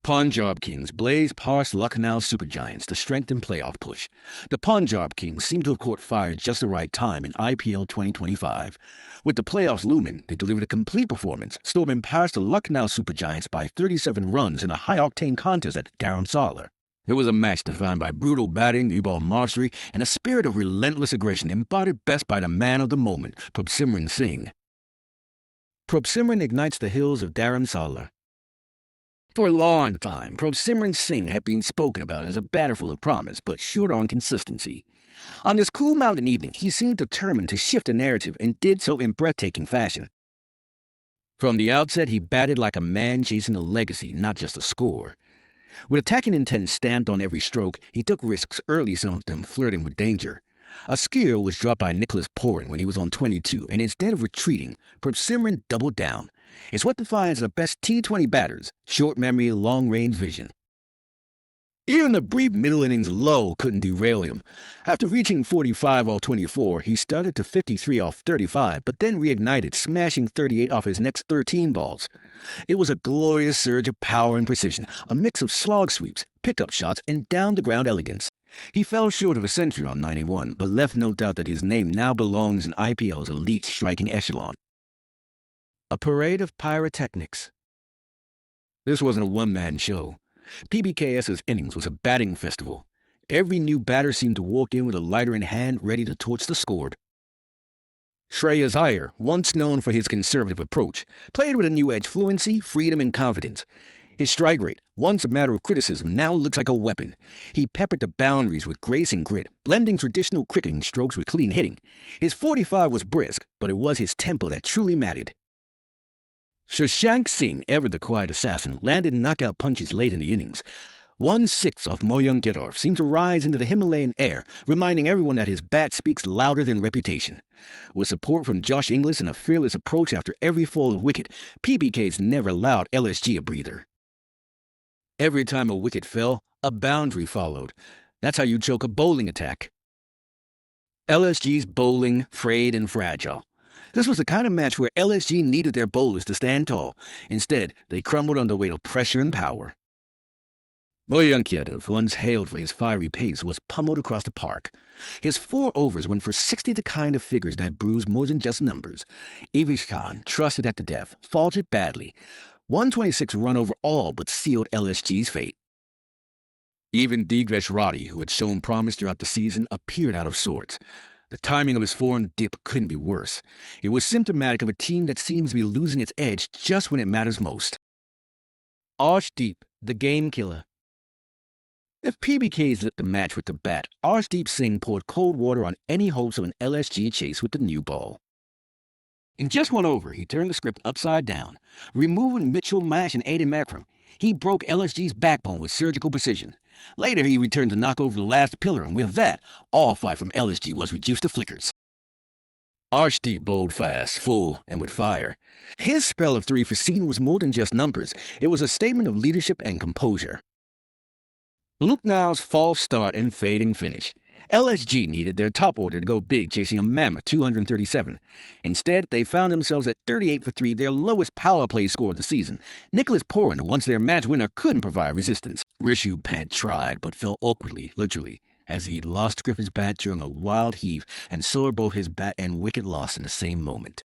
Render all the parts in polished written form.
Punjab Kings blaze past Lucknow Supergiants to strengthen playoff push. The Punjab Kings seem to have caught fire at just the right time in IPL 2025. With the playoffs looming, they delivered a complete performance, storming past the Lucknow Supergiants by 37 runs in a high-octane contest at Dharamsala. It was a match defined by brutal batting, new-ball mastery, and a spirit of relentless aggression embodied best by the man of the moment, Simran. Simran ignites the hills of Dharamsala. For a long time, Simran had been spoken about as a batter full of promise, but short on consistency. On this cool mountain evening, he seemed determined to shift the narrative and did so in breathtaking fashion. From the outset, he batted like a man chasing a legacy, not just a score. With attacking intent stamped on every stroke, he took risks early, some of them flirting with danger. A skill was dropped by Nicholas Porin when he was on 22, and instead of retreating, Simran doubled down. It's what defines the best T20 batters: short memory, long-range vision. Even the brief middle innings low couldn't derail him. After reaching 45 off 24, he started to 53 off 35, but then reignited, smashing 38 off his next 13 balls. It was a glorious surge of power and precision, a mix of slog sweeps, pickup shots, and down-the-ground elegance. He fell short of a century on 91, but left no doubt that his name now belongs in IPL's elite striking echelon. A parade of pyrotechnics. This wasn't a one-man show. PBKS's innings was a batting festival. Every new batter seemed to walk in with a lighter in hand, ready to torch the scoreboard. Shreyas Iyer, once known for his conservative approach, played with a new edge: fluency, freedom, and confidence. His strike rate, once a matter of criticism, now looks like a weapon. He peppered the boundaries with grace and grit, blending traditional cricketing strokes with clean hitting. His 45 was brisk, but it was his tempo that truly mattered. Shashank Singh, ever the quiet assassin, landed knockout punches late in the innings. 1/6 off Moyang Gedorf seemed to rise into the Himalayan air, reminding everyone that his bat speaks louder than reputation. With support from Josh Inglis and a fearless approach after every fall of wicket, PBK's never allowed LSG a breather. Every time a wicket fell, a boundary followed. That's how you choke a bowling attack. LSG's bowling, frayed and fragile. This was the kind of match where LSG needed their bowlers to stand tall. Instead, they crumbled under the weight of pressure and power. Moyang Gedorf, once hailed for his fiery pace, was pummeled across the park. His 4 overs went for 60, the kind of figures that bruise more than just numbers. Avish Khan, trusted at the death, faltered badly. 126 run over all but sealed LSG's fate. Even Digvesh Reddy, who had shown promise throughout the season, appeared out of sorts. The timing of his foreign dip couldn't be worse. It was symptomatic of a team that seems to be losing its edge just when it matters most. Arshdeep, the game killer. If PBK's lit the match with the bat, Arshdeep Singh poured cold water on any hopes of an LSG chase with the new ball. In just 1 over, he turned the script upside down. Removing Mitchell Marsh and Aiden Makram, he broke LSG's backbone with surgical precision. Later, he returned to knock over the last pillar, and with that, all fight from LSG was reduced to flickers. Arshdeep bowled fast, full, and with fire. His spell of 3 for season was more than just numbers. It was a statement of leadership and composure. Lucknow's false start and fading finish. LSG needed their top order to go big, chasing a mammoth 237. Instead, they found themselves at 38 for 3, their lowest power play score of the season. Nicholas Porin, once their match winner, couldn't provide resistance. Rishabh Pant tried, but fell awkwardly, literally, as he lost grip his bat during a wild heave and saw both his bat and wicket lost in the same moment.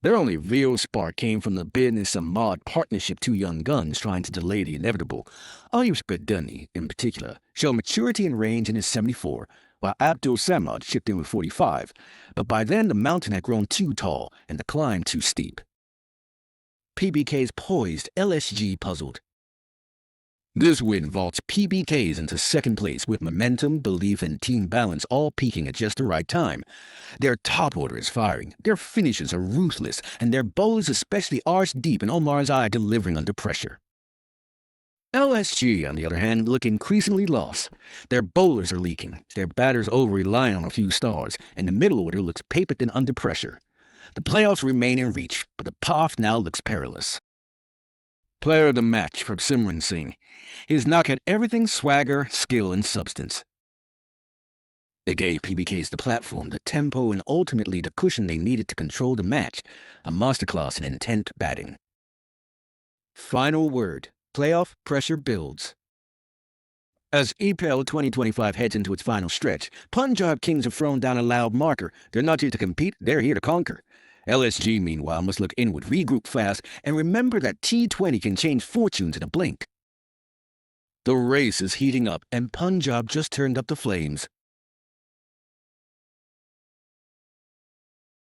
Their only real spark came from the business Samad partnership, 2 young guns trying to delay the inevitable. Ayush Badani, in particular, showed maturity and range in his 74, while Abdul Samad chipped in with 45. But by then, the mountain had grown too tall and the climb too steep. PBK's poised, LSG puzzled. This win vaults PBKs into second place with momentum, belief, and team balance all peaking at just the right time. Their top order is firing, their finishers are ruthless, and their bowlers, especially Arshdeep and Omar's Eye, delivering under pressure. LSG, on the other hand, look increasingly lost. Their bowlers are leaking, their batters over-relying on a few stars, and the middle order looks papered and under pressure. The playoffs remain in reach, but the path now looks perilous. Player of the match for Simran. His knock had everything: swagger, skill, and substance. They gave PBKs the platform, the tempo, and ultimately the cushion they needed to control the match. A masterclass in intent batting. Final word. Playoff pressure builds. As EPL 2025 heads into its final stretch, Punjab Kings have thrown down a loud marker. They're not here to compete, they're here to conquer. LSG, meanwhile, must look inward, regroup fast, and remember that T20 can change fortunes in a blink. The race is heating up, and Punjab just turned up the flames.